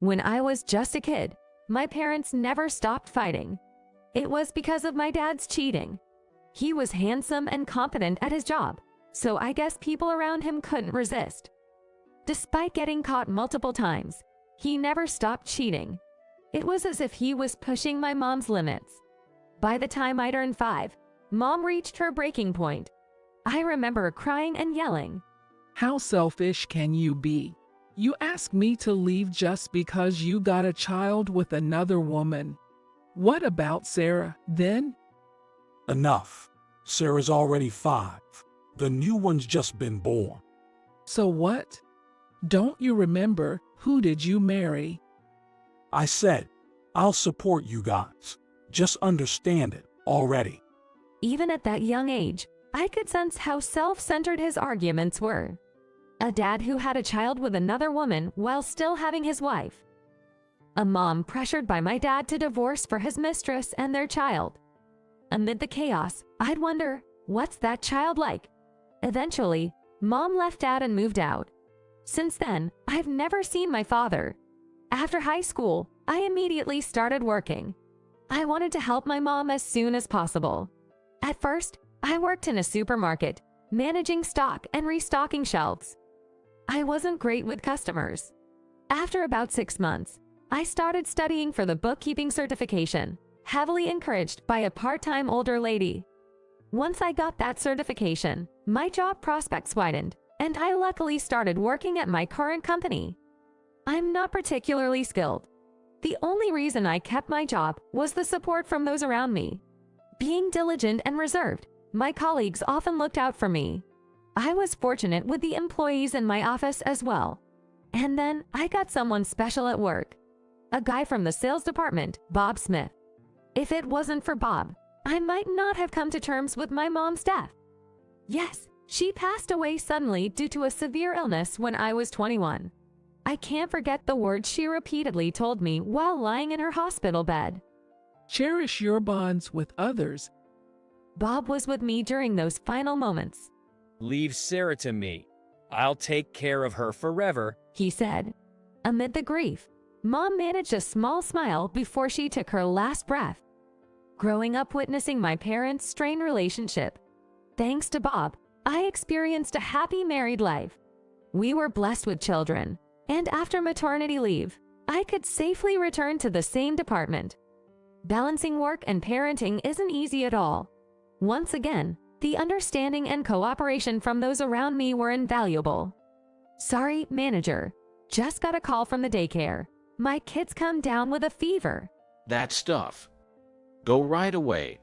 When I was just a kid, my parents never stopped fighting. It was because of my dad's cheating. He was handsome and competent at his job, so I guess people around him couldn't resist. Despite getting caught multiple times, he never stopped cheating. It was as if he was pushing my mom's limits. By the time I turned 5, Mom reached her breaking point. I remember crying and yelling. How selfish can you be? You ask me to leave just because you got a child with another woman. What about Sarah, then? Enough. Sarah's already 5. The new one's just been born. So what? Don't you remember who did you marry? I said, I'll support you guys. Just understand it already. Even at that young age, I could sense how self-centered his arguments were. A dad who had a child with another woman while still having his wife. A mom pressured by my dad to divorce for his mistress and their child. Amid the chaos, I'd wonder, what's that child like? Eventually, Mom left Dad and moved out. Since then, I've never seen my father. After high school, I immediately started working. I wanted to help my mom as soon as possible. At first, I worked in a supermarket, managing stock and restocking shelves. I wasn't great with customers. After about 6 months, I started studying for the bookkeeping certification, heavily encouraged by a part-time older lady. Once I got that certification, my job prospects widened, and I luckily started working at my current company. I'm not particularly skilled. The only reason I kept my job was the support from those around me. Being diligent and reserved, my colleagues often looked out for me. I was fortunate with the employees in my office as well. And then I got someone special at work. A guy from the sales department, Bob Smith. If it wasn't for Bob, I might not have come to terms with my mom's death. Yes, she passed away suddenly due to a severe illness when I was 21. I can't forget the words she repeatedly told me while lying in her hospital bed. Cherish your bonds with others. Bob was with me during those final moments. Leave Sarah to me. I'll take care of her forever, he said. Amid the grief, Mom managed a small smile before she took her last breath. Growing up witnessing my parents' strained relationship, thanks to Bob, I experienced a happy married life. We were blessed with children, and after maternity leave, I could safely return to the same department. Balancing work and parenting isn't easy at all. Once again, the understanding and cooperation from those around me were invaluable. Sorry, manager. Just got a call from the daycare. My kids come down with a fever. That stuff. Go right away.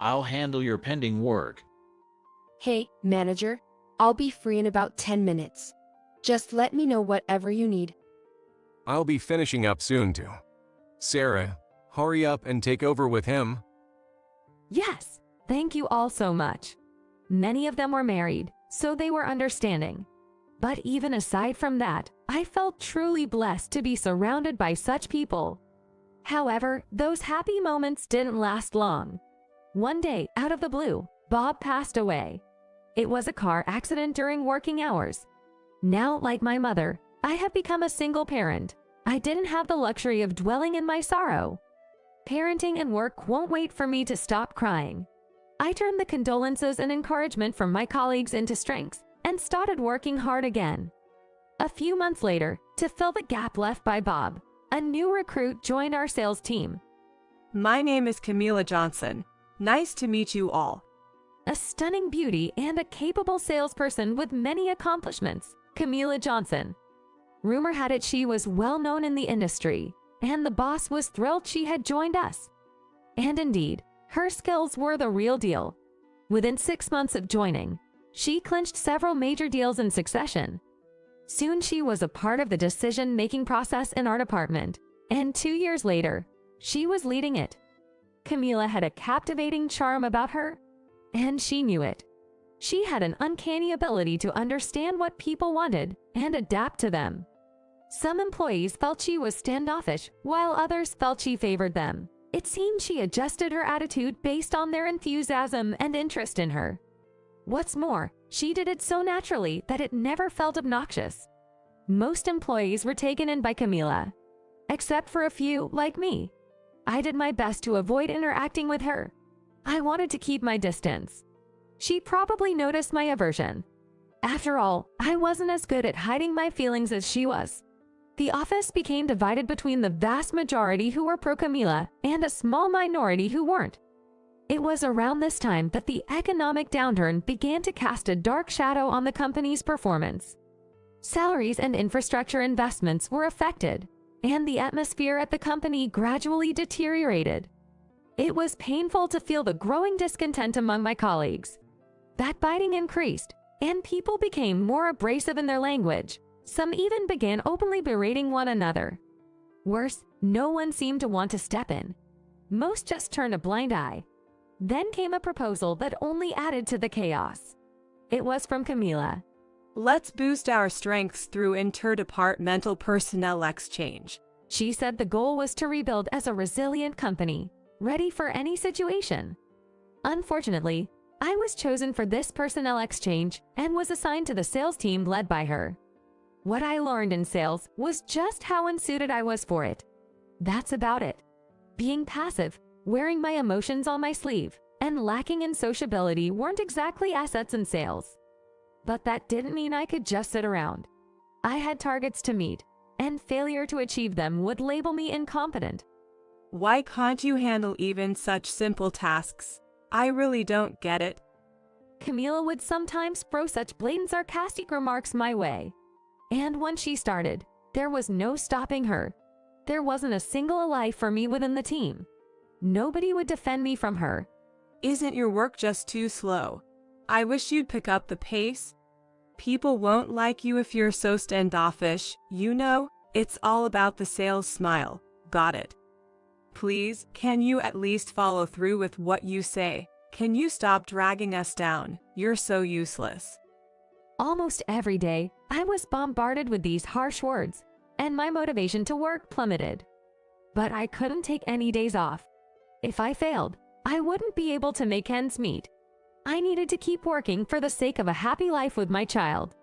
I'll handle your pending work. Hey, manager. I'll be free in about 10 minutes. Just let me know whatever you need. I'll be finishing up soon too. Sarah, hurry up and take over with him. Yes, thank you all so much. Many of them were married, so they were understanding. But even aside from that, I felt truly blessed to be surrounded by such people. However, those happy moments didn't last long. One day, out of the blue, Bob passed away. It was a car accident during working hours. Now, like my mother, I have become a single parent. I didn't have the luxury of dwelling in my sorrow. Parenting and work won't wait for me to stop crying. I turned the condolences and encouragement from my colleagues into strengths and started working hard again. A few months later, to fill the gap left by Bob, a new recruit joined our sales team. My name is Camila Johnson. Nice to meet you all. A stunning beauty and a capable salesperson with many accomplishments, Camila Johnson. Rumor had it she was well known in the industry, and the boss was thrilled she had joined us. And indeed, her skills were the real deal. Within 6 months of joining, she clinched several major deals in succession. Soon she was a part of the decision-making process in our department, and 2 years later, she was leading it. Camila had a captivating charm about her, and she knew it. She had an uncanny ability to understand what people wanted and adapt to them. Some employees felt she was standoffish, while others felt she favored them. It seemed she adjusted her attitude based on their enthusiasm and interest in her. What's more, she did it so naturally that it never felt obnoxious. Most employees were taken in by Camila. except for a few like me. I did my best to avoid interacting with her. I wanted to keep my distance. She probably noticed my aversion. After all, I wasn't as good at hiding my feelings as she was. The office became divided between the vast majority who were pro-Camila and a small minority who weren't. It was around this time that the economic downturn began to cast a dark shadow on the company's performance. Salaries and infrastructure investments were affected, and the atmosphere at the company gradually deteriorated. It was painful to feel the growing discontent among my colleagues. Backbiting increased, and people became more abrasive in their language. Some even began openly berating one another. Worse, no one seemed to want to step in. Most just turned a blind eye. Then came a proposal that only added to the chaos. It was from Camila. Let's boost our strengths through interdepartmental personnel exchange. She said the goal was to rebuild as a resilient company, ready for any situation. Unfortunately, I was chosen for this personnel exchange and was assigned to the sales team led by her. What I learned in sales was just how unsuited I was for it. That's about it. Being passive, wearing my emotions on my sleeve, and lacking in sociability weren't exactly assets in sales. But that didn't mean I could just sit around. I had targets to meet, and failure to achieve them would label me incompetent. Why can't you handle even such simple tasks? I really don't get it. Camila would sometimes throw such blatant sarcastic remarks my way. And when she started, there was no stopping her. There wasn't a single ally for me within the team. Nobody would defend me from her. Isn't your work just too slow? I wish you'd pick up the pace. People won't like you if you're so standoffish. You know, it's all about the sales smile. Got it. Please, can you at least follow through with what you say? Can you stop dragging us down? You're so useless. Almost every day, I was bombarded with these harsh words, and my motivation to work plummeted. But I couldn't take any days off. If I failed, I wouldn't be able to make ends meet. I needed to keep working for the sake of a happy life with my child.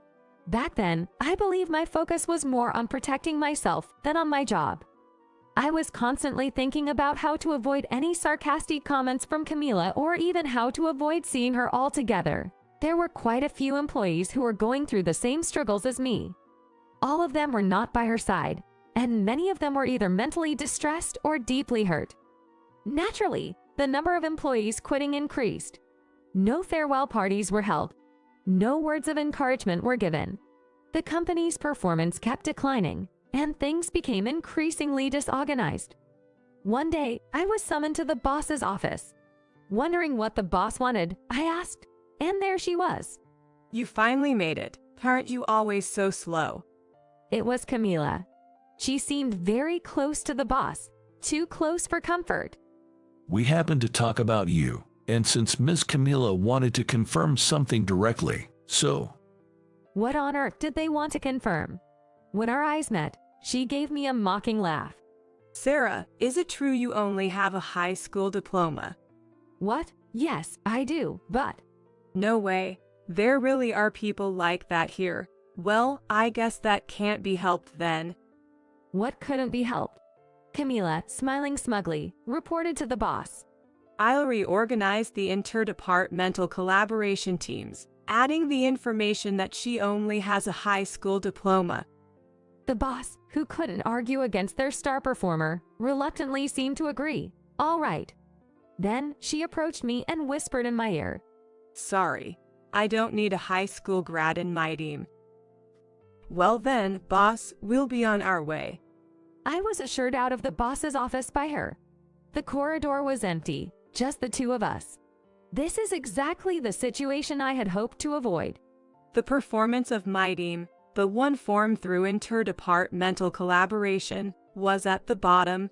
Back then, I believe my focus was more on protecting myself than on my job. I was constantly thinking about how to avoid any sarcastic comments from Camila or even how to avoid seeing her altogether. There were quite a few employees who were going through the same struggles as me. All of them were not by her side, and many of them were either mentally distressed or deeply hurt. Naturally, the number of employees quitting increased. No farewell parties were held. No words of encouragement were given. The company's performance kept declining, and things became increasingly disorganized. One day, I was summoned to the boss's office. Wondering what the boss wanted, I asked, and there she was. You finally made it. Aren't you always so slow? It was Camila. She seemed very close to the boss, too close for comfort. We happened to talk about you, and since Miss Camila wanted to confirm something directly, so... What on earth did they want to confirm? When our eyes met, she gave me a mocking laugh. Sarah, is it true you only have a high school diploma? What? Yes, I do, but... No way. There really are people like that here. Well, I guess that can't be helped then. What couldn't be helped? Camila, smiling smugly, reported to the boss. I'll reorganize the interdepartmental collaboration teams, adding the information that she only has a high school diploma. The boss, who couldn't argue against their star performer, reluctantly seemed to agree. All right. Then she approached me and whispered in my ear. Sorry, I don't need a high school grad in my team. Well then, boss, we'll be on our way. I was ushered out of the boss's office by her. The corridor was empty, just the two of us. This is exactly the situation I had hoped to avoid. The performance of my team, the one formed through interdepartmental collaboration, was at the bottom.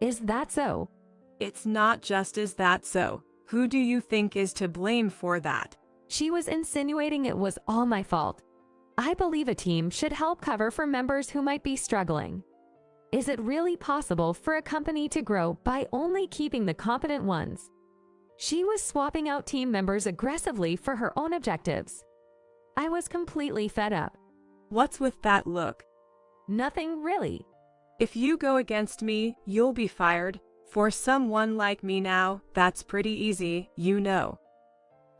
Is that so? It's not just is that so. Who do you think is to blame for that? She was insinuating it was all my fault. I believe a team should help cover for members who might be struggling. Is it really possible for a company to grow by only keeping the competent ones? She was swapping out team members aggressively for her own objectives. I was completely fed up. What's with that look? Nothing really. If you go against me, you'll be fired. For someone like me now, that's pretty easy, you know.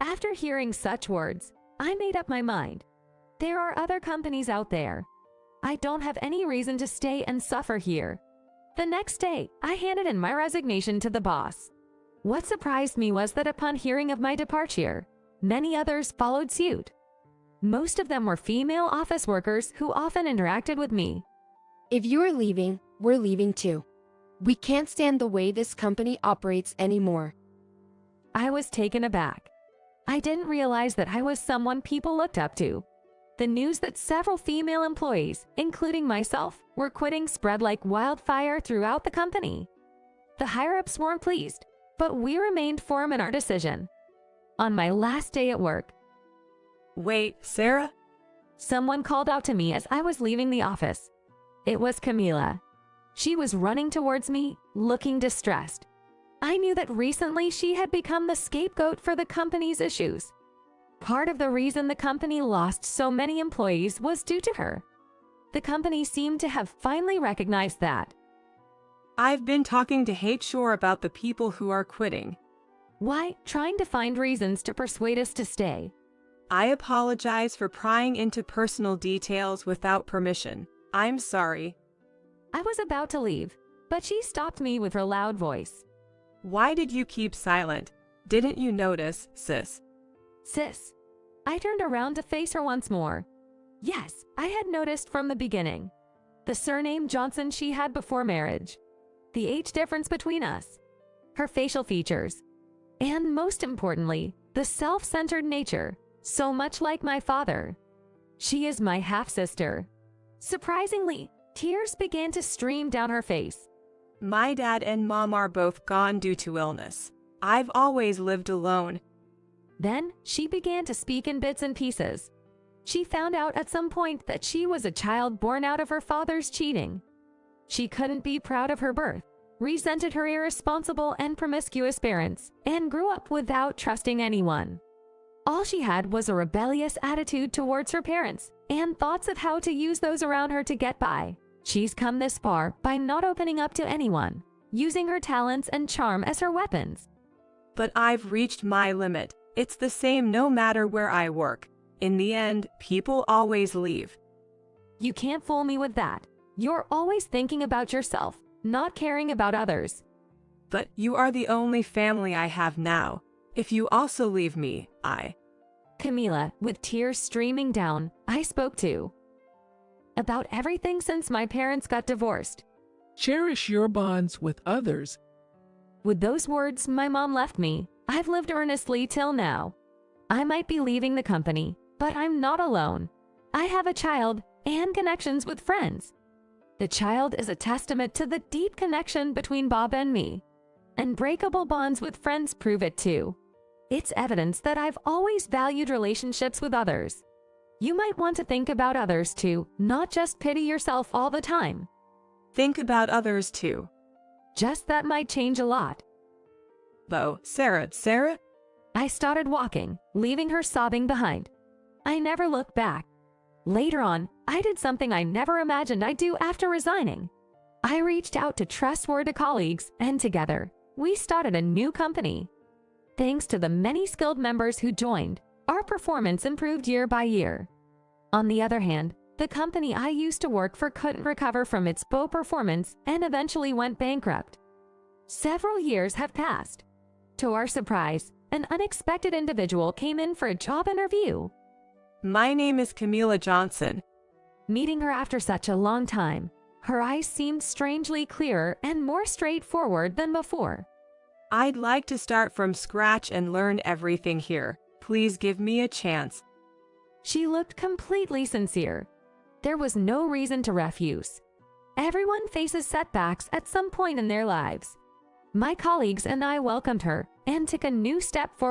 After hearing such words, I made up my mind. There are other companies out there. I don't have any reason to stay and suffer here. The next day, I handed in my resignation to the boss. What surprised me was that upon hearing of my departure, many others followed suit. Most of them were female office workers who often interacted with me. If you are leaving, we're leaving too. We can't stand the way this company operates anymore. I was taken aback. I didn't realize that I was someone people looked up to. The news that several female employees, including myself, were quitting spread like wildfire throughout the company. The higher-ups weren't pleased, but we remained firm in our decision. On my last day at work, Wait, Sarah? someone called out to me as I was leaving the office. It was Camila. She was running towards me, looking distressed. I knew that recently she had become the scapegoat for the company's issues. Part of the reason the company lost so many employees was due to her. The company seemed to have finally recognized that. I've been talking to HR about the people who are quitting. Why, trying to find reasons to persuade us to stay. I apologize for prying into personal details without permission. I'm sorry. I was about to leave, but she stopped me with her loud voice. Why did you keep silent? Didn't you notice, sis? Sis. I turned around to face her once more. Yes, I had noticed from the beginning. The surname Johnson she had before marriage. The age difference between us. Her facial features. And most importantly, the self-centered nature, so much like my father. She is my half-sister. Surprisingly, tears began to stream down her face. My dad and mom are both gone due to illness. I've always lived alone. Then she began to speak in bits and pieces. She found out at some point that she was a child born out of her father's cheating. She couldn't be proud of her birth, resented her irresponsible and promiscuous parents, and grew up without trusting anyone. All she had was a rebellious attitude towards her parents and thoughts of how to use those around her to get by. She's come this far by not opening up to anyone, using her talents and charm as her weapons. But I've reached my limit. It's the same no matter where I work. In the end, people always leave. You can't fool me with that. You're always thinking about yourself, not caring about others. But you are the only family I have now. If you also leave me, Camila, with tears streaming down, I spoke to. About everything since my parents got divorced. Cherish your bonds with others. With those words, my mom left me. I've lived earnestly till now. I might be leaving the company, but I'm not alone. I have a child and connections with friends. The child is a testament to the deep connection between Bob and me. Unbreakable bonds with friends prove it too. It's evidence that I've always valued relationships with others. You might want to think about others too, not just pity yourself all the time. think about others too. Just that might change a lot. Though, Sarah. I started walking, leaving her sobbing behind. I never looked back. Later on, I did something I never imagined I'd do after resigning. I reached out to trustworthy colleagues, and together, we started a new company. Thanks to the many skilled members who joined, our performance improved year by year. On the other hand, the company I used to work for couldn't recover from its poor performance and eventually went bankrupt. Several years have passed. To our surprise, an unexpected individual came in for a job interview. My name is Camila Johnson. Meeting her after such a long time, her eyes seemed strangely clearer and more straightforward than before. I'd like to start from scratch and learn everything here. Please give me a chance. She looked completely sincere. There was no reason to refuse. Everyone faces setbacks at some point in their lives. My colleagues and I welcomed her and took a new step forward.